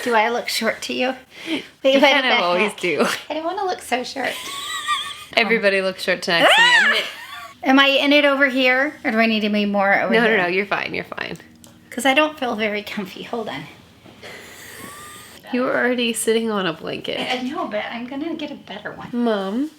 Do I look short to you? Wait, You kind of always do. I don't want to look so short. Everybody looks short to next to me. Am I in it over here? Or do I need to be more over here? No, you're fine, you're fine. Because I don't feel very comfy. Hold on. You were already sitting on a blanket. I know, but I'm going to get a better one. Mom,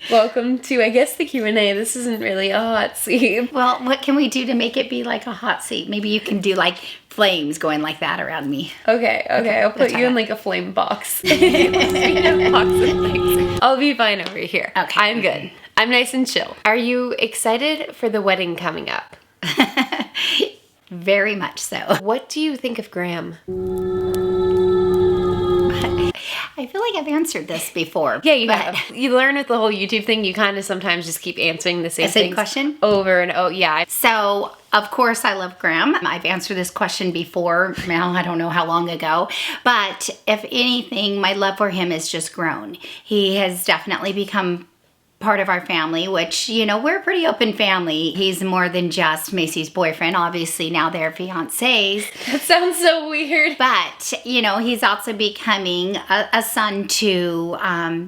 welcome to, I guess, the Q&A. This isn't really a hot seat. Well, what can we do to make it be like a hot seat? Maybe you can do like flames going like that around me. Okay, I'll put you in like a flame box. I'll be fine over here. Okay. I'm good. I'm nice and chill. Are you excited for the wedding coming up? Very much so. What do you think of Graham? I feel like I've answered this before. Yeah, you have. You learn with the whole YouTube thing, you kind of sometimes just keep answering the same question over and over. Yeah. So, of course, I love Graham. I've answered this question before. Now, I don't know how long ago. But if anything, my love for him has just grown. He has definitely become part of our family, which, you know, we're a pretty open family. He's more than just Macy's boyfriend. Obviously, now they're fiancés. That sounds so weird. But, you know, he's also becoming a son to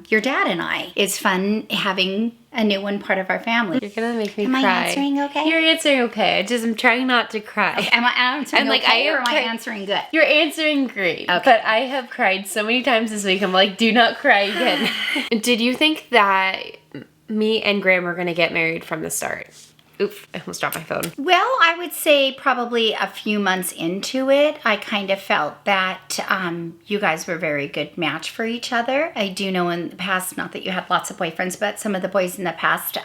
your dad and I. It's fun having a new one part of our family. You're gonna make me cry. Am I answering okay? You're answering okay. I'm trying not to cry. Okay. Am I answering okay or am I answering good? You're answering great. Okay. But I have cried so many times this week. I'm like, do not cry again. Did you think that me and Graham were gonna get married from the start? Oof, I almost dropped my phone. Well, I would say probably a few months into it, I kind of felt that you guys were a very good match for each other. I do know in the past, not that you had lots of boyfriends, but some of the boys in the past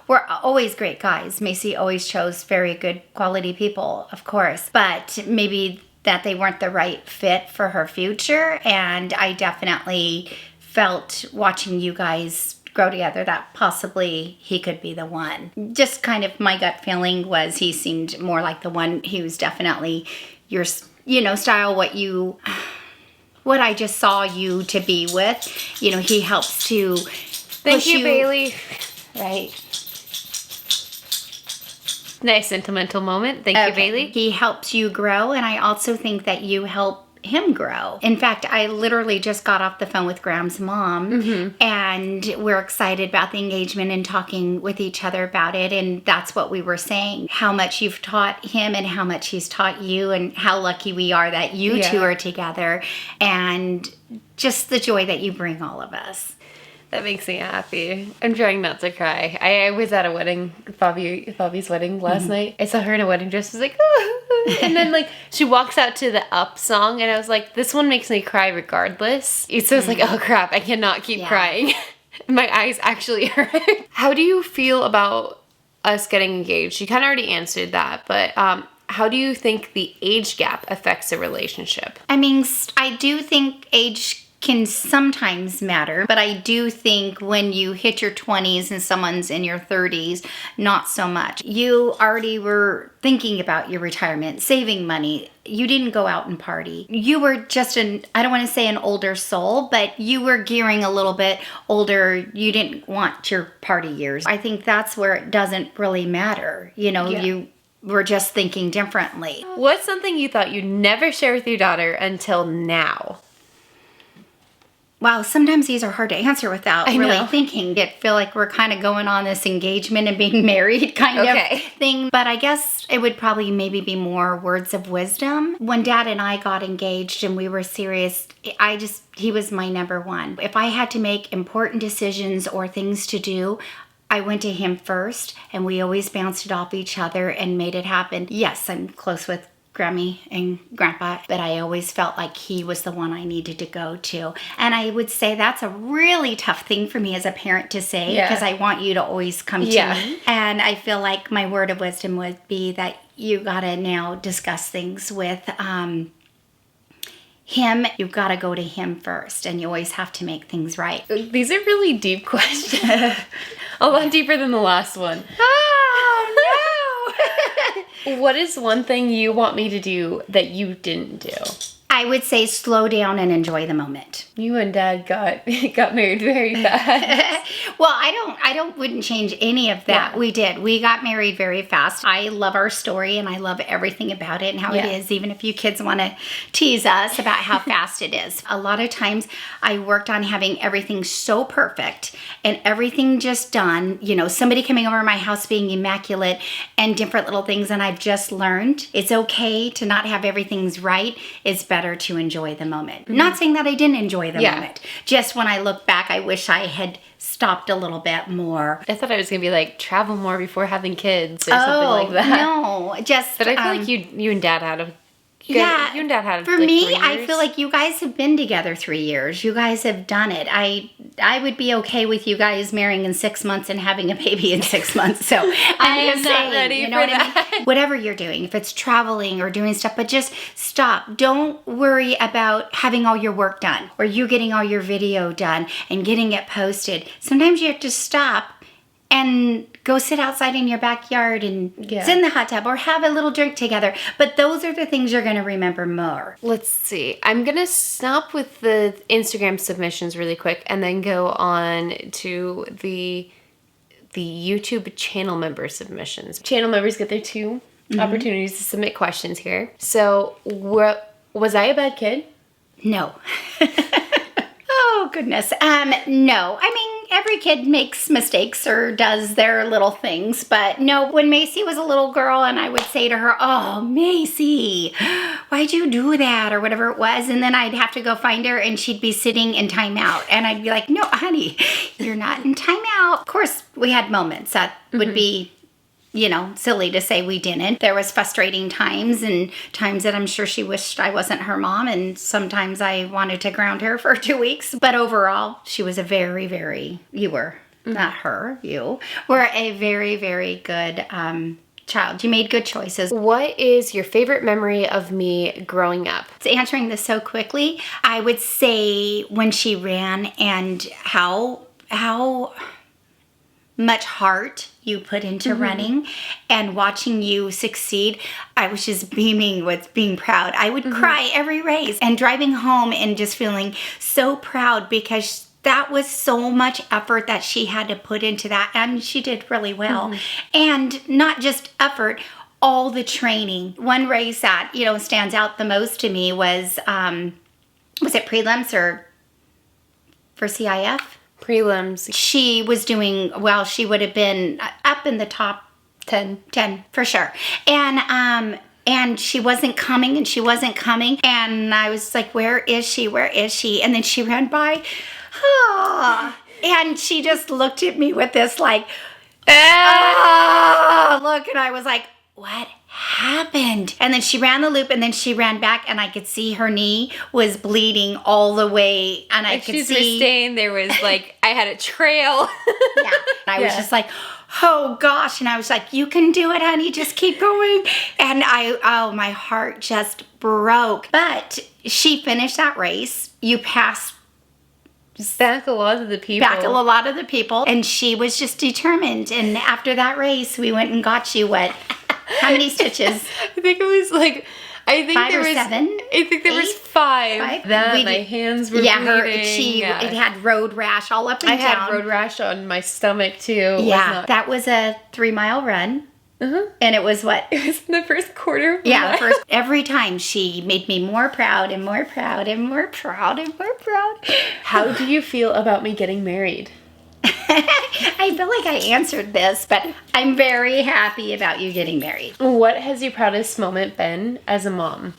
were always great guys. Macy always chose very good quality people, of course, but maybe that they weren't the right fit for her future. And I definitely felt watching you guys grow together that possibly he could be the one. Just kind of my gut feeling was he seemed more like the one. He was definitely your, you know, style, what I just saw you to be with. You know, he helps to Thank you, Bailey. Right. Nice sentimental moment. Thank you, Bailey. He helps you grow, and I also think that you help him grow. In fact, I literally just got off the phone with Graham's mom, and we're excited about the engagement and talking with each other about it, and that's what we were saying. How much you've taught him and how much he's taught you, and how lucky we are that you two are together, and just the joy that you bring all of us. That makes me happy. I'm trying not to cry. I was at a wedding, Bobby's wedding last night. I saw her in a wedding dress. I was like, oh. And then like she walks out to the Up song, and I was like, this one makes me cry regardless. So it's like, oh crap, I cannot keep crying. My eyes actually hurt. How do you feel about us getting engaged? You kind of already answered that, but how do you think the age gap affects a relationship? I mean, I do think age can sometimes matter, but I do think when you hit your 20s and someone's in your 30s, not so much. You already were thinking about your retirement, saving money. You didn't go out and party. You were just I don't want to say an older soul, but you were gearing a little bit older. You didn't want your party years. I think that's where it doesn't really matter. You know, you were just thinking differently. What's something you thought you'd never share with your daughter until now? Wow, sometimes these are hard to answer without really thinking. I feel like we're kind of going on this engagement and being married kind of thing. But I guess it would probably maybe be more words of wisdom. When Dad and I got engaged and we were serious, he was my number one. If I had to make important decisions or things to do, I went to him first, and we always bounced it off each other and made it happen. Yes, I'm close with Grammy and Grandpa, but I always felt like he was the one I needed to go to. And I would say that's a really tough thing for me as a parent to say, because I want you to always come to me. And I feel like my word of wisdom would be that you gotta now discuss things with him. You've got to go to him first, and you always have to make things right. These are really deep questions. A lot deeper than the last one. Oh, no! What is one thing you want me to do that you didn't do? I would say slow down and enjoy the moment. You and Dad got married very fast. Well, wouldn't change any of that. Yeah. We did. We got married very fast. I love our story and I love everything about it and how it is, even if you kids want to tease us about how fast it is. A lot of times I worked on having everything so perfect and everything just done, you know, somebody coming over my house being immaculate and different little things. And I've just learned it's okay to not have everything's right. It's better to enjoy the moment. Mm-hmm. Not saying that I didn't enjoy the moment. Just when I look back, I wish I had stopped a little bit more. I thought I was gonna be like travel more before having kids or something like that. No, just. But I feel like you and Dad had a. Good, yeah, you and Dad had for like me, 3 years. I feel like you guys have been together 3 years. You guys have done it. I would be okay with you guys marrying in 6 months and having a baby in 6 months. So I'm just saying, ready you know for what that. I mean? Whatever you're doing, if it's traveling or doing stuff, but just stop. Don't worry about having all your work done or you getting all your video done and getting it posted. Sometimes you have to stop and go sit outside in your backyard and sit in the hot tub or have a little drink together. But those are the things you're going to remember more. Let's see. I'm going to stop with the Instagram submissions really quick and then go on to the YouTube channel member submissions. Channel members get their 2 opportunities to submit questions here. So, was I a bad kid? No. Oh, goodness. No. I mean, every kid makes mistakes or does their little things. But no, when Macy was a little girl and I would say to her, oh, Macy, why'd you do that? Or whatever it was. And then I'd have to go find her and she'd be sitting in timeout. And I'd be like, no, honey, you're not in timeout. Of course, we had moments that would be, you know, silly to say we didn't. There was frustrating times and times that I'm sure she wished I wasn't her mom. And sometimes I wanted to ground her for 2 weeks. But overall, she was a very, very, you were, not her, you were a very, very good child. You made good choices. What is your favorite memory of me growing up? Answering this so quickly, I would say when she ran and how much heart you put into running and watching you succeed. I was just beaming with being proud. I would cry every race and driving home and just feeling so proud because that was so much effort that she had to put into that, and she did really well. And not just effort, all the training. One race that, you know, stands out the most to me was it prelims or for CIF? Prelims. She was doing well. She would have been up in the top 10 for sure. And she wasn't coming and I was like, where is she? And then she ran by. And she just looked at me with this like, look. And I was like, what happened? And then she ran the loop and then she ran back and I could see her knee was bleeding all the way. And I could see. Staying, there was like, I had a trail. Yeah. I was just like, oh gosh. And I was like, you can do it, honey. Just keep going. And my heart just broke. But she finished that race. You passed back a lot of the people. And she was just determined. And after that race, we went and got you what? How many stitches? I think it was like, 5 or 7. I think there was 5. My hands were bleeding. It had road rash all up and down. I had road rash on my stomach too. Yeah, that was a 3-mile run. And it was what? It was in the first quarter. Every time she made me more proud and more proud and more proud and more proud. How do you feel about me getting married? I feel like I answered this, but I'm very happy about you getting married. What has your proudest moment been as a mom?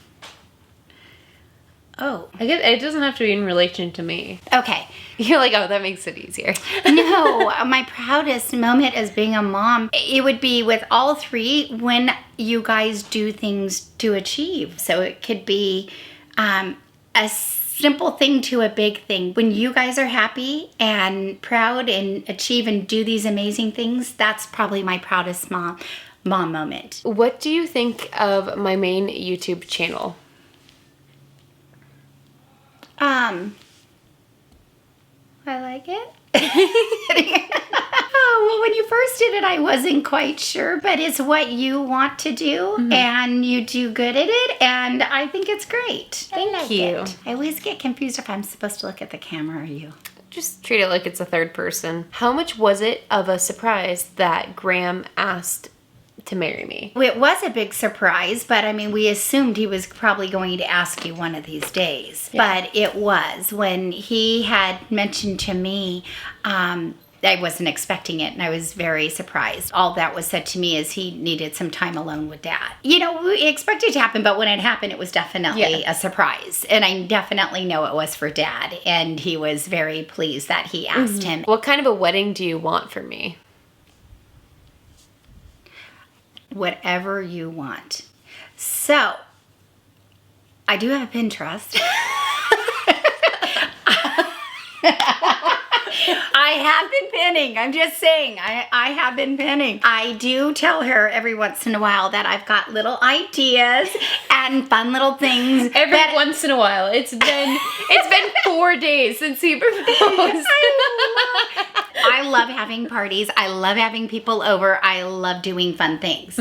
Oh. I guess it doesn't have to be in relation to me. Okay. You're like, oh, that makes it easier. No, my proudest moment as being a mom, it would be with all 3 when you guys do things to achieve. So it could be a simple thing to a big thing. When you guys are happy and proud and achieve and do these amazing things, that's probably my proudest mom moment. What do you think of my main YouTube channel? I like it. Oh, well, when you first did it, I wasn't quite sure, but it's what you want to do, and you do good at it, and I think it's great. Thank you. I always get confused if I'm supposed to look at the camera or you. Just treat it like it's a third person. How much was it of a surprise that Graham asked to marry me? It was a big surprise, but I mean, we assumed he was probably going to ask you one of these days. Yeah. But it was when he had mentioned to me, I wasn't expecting it, and I was very surprised. All that was said to me is he needed some time alone with Dad. You know, we expected it to happen, but when it happened, it was definitely a surprise. And I definitely know it was for Dad, and he was very pleased that he asked him. What kind of a wedding do you want for me? Whatever you want. So, I do have a Pinterest. I have been pinning. I'm just saying. I have been pinning. I do tell her every once in a while that I've got little ideas and fun little things. Every once in a while. It's been 4 days since he proposed. I love having parties. I love having people over. I love doing fun things.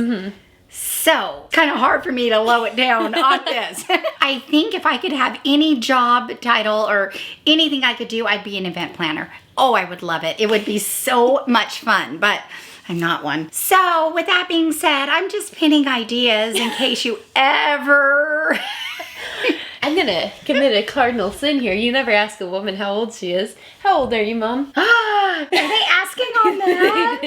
So, kind of hard for me to low it down on this. I think if I could have any job title or anything I could do, I'd be an event planner. Oh, I would love it. It would be so much fun, but I'm not one. So, with that being said, I'm just pinning ideas in case you ever... I'm gonna commit a cardinal sin here. You never ask a woman how old she is. How old are you, Mom? Are they asking on that?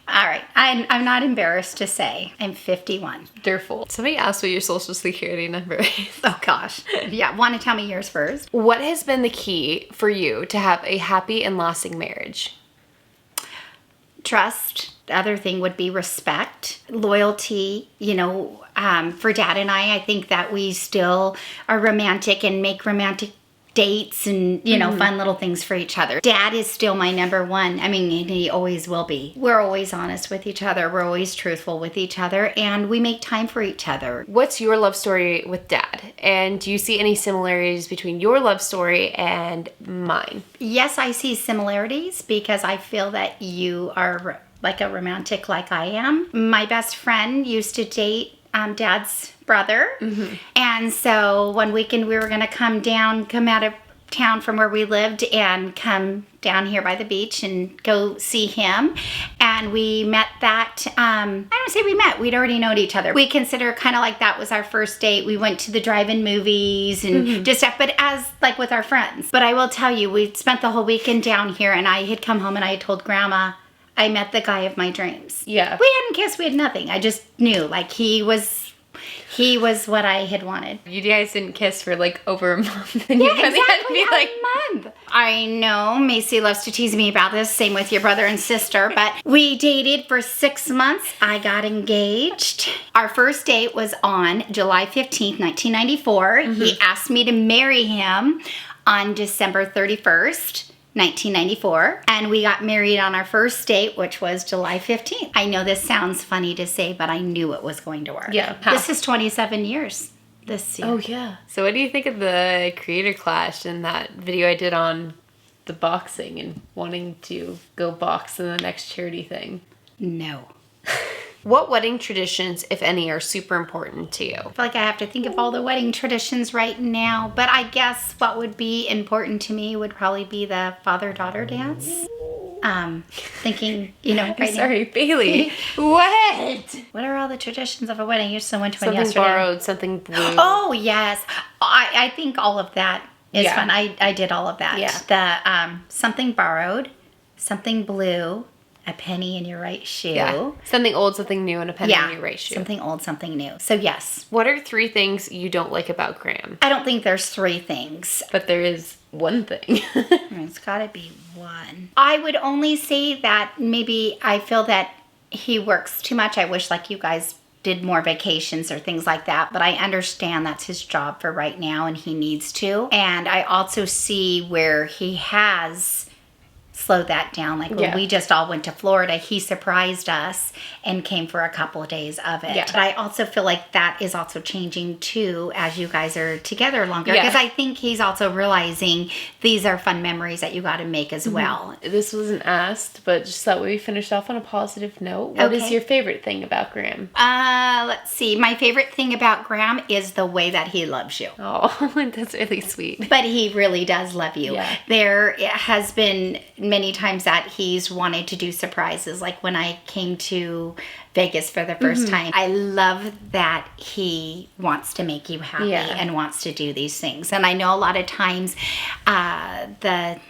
All right. I'm not embarrassed to say I'm 51. They're full. Somebody asked what your social security number is. Oh, gosh. Yeah. Want to tell me yours first? What has been the key for you to have a happy and lasting marriage? Trust. The other thing would be respect, loyalty. You know, for Dad and I think that we still are romantic and make romantic dates and, you know, fun little things for each other. Dad is still my number one. I mean, he always will be. We're always honest with each other. We're always truthful with each other, and we make time for each other. What's your love story with Dad? And do you see any similarities between your love story and mine? Yes, I see similarities because I feel that you are like a romantic like I am. My best friend used to date Dad's brother. And so one weekend we were going to come out of town from where we lived and come down here by the beach and go see him. And we met that, I don't say we met, we'd already known each other. We consider kind of like that was our first date. We went to the drive-in movies and just stuff, but as like with our friends. But I will tell you, we spent the whole weekend down here, and I had come home and I had told Grandma, I met the guy of my dreams. Yeah. We hadn't kissed, we had nothing. I just knew, like, he was what I had wanted. You guys didn't kiss for like over a month. And yeah, you really exactly, had to be like, a month. I know Macy loves to tease me about this, same with your brother and sister, but we dated for 6 months. I got engaged. Our first date was on July 15th, 1994. He asked me to marry him on December 31st. 1994, and we got married on our first date, which was July 15th. I know this sounds funny to say, but I knew it was going to work. Yeah. This is 27 years this year. Oh, yeah. So what do you think of the creator clash and that video I did on the boxing and wanting to go box in the next charity thing? No. What wedding traditions, if any, are super important to you? I feel like I have to think of all the wedding traditions right now, but I guess what would be important to me would probably be the father-daughter dance. Thinking, you know, right Sorry, Bailey. What? What are all the traditions of a wedding? You just went to one Something yesterday. borrowed, something blue. Oh, yes. I think all of that is fun. I did all of that. Yeah. The something borrowed, something blue, a penny in your right shoe. Yeah. Something old, something new, and a penny in your right shoe. Something old, something new. So yes. What are 3 things you don't like about Graham? I don't think there's 3 things. But there is one thing. It's gotta be one. I would only say that maybe I feel that he works too much. I wish like you guys did more vacations or things like that, but I understand that's his job for right now and he needs to. And I also see where he has slowed that down. Like when we just all went to Florida, he surprised us and came for a couple of days of it. But I also feel like that is also changing too as you guys are together longer. Because I think he's also realizing these are fun memories that you got to make as well. This wasn't asked, but just thought we finished off on a positive note. What is your favorite thing about Graham? Let's see. My favorite thing about Graham is the way that he loves you. Oh, that's really sweet. But he really does love you. Yeah. There has been many times that he's wanted to do surprises. Like when I came to Vegas for the first time, I love that he wants to make you happy and wants to do these things. And I know a lot of times the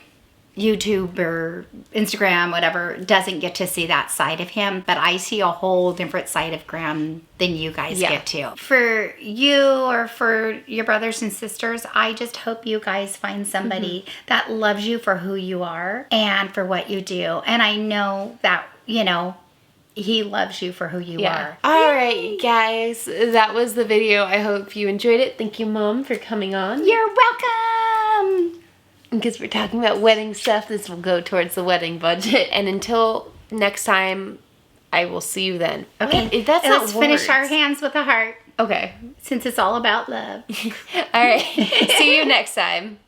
YouTube or Instagram, whatever, doesn't get to see that side of him, but I see a whole different side of Graham than you guys get to. For you or for your brothers and sisters, I just hope you guys find somebody that loves you for who you are and for what you do. And I know that, you know, he loves you for who you are. All right, guys, that was the video. I hope you enjoyed it. Thank you, Mom, for coming on. You're welcome. Because we're talking about wedding stuff, this will go towards the wedding budget. And until next time, I will see you then. Okay, if that's let's finish our hands with a heart. Okay. Since it's all about love. All right. See you next time.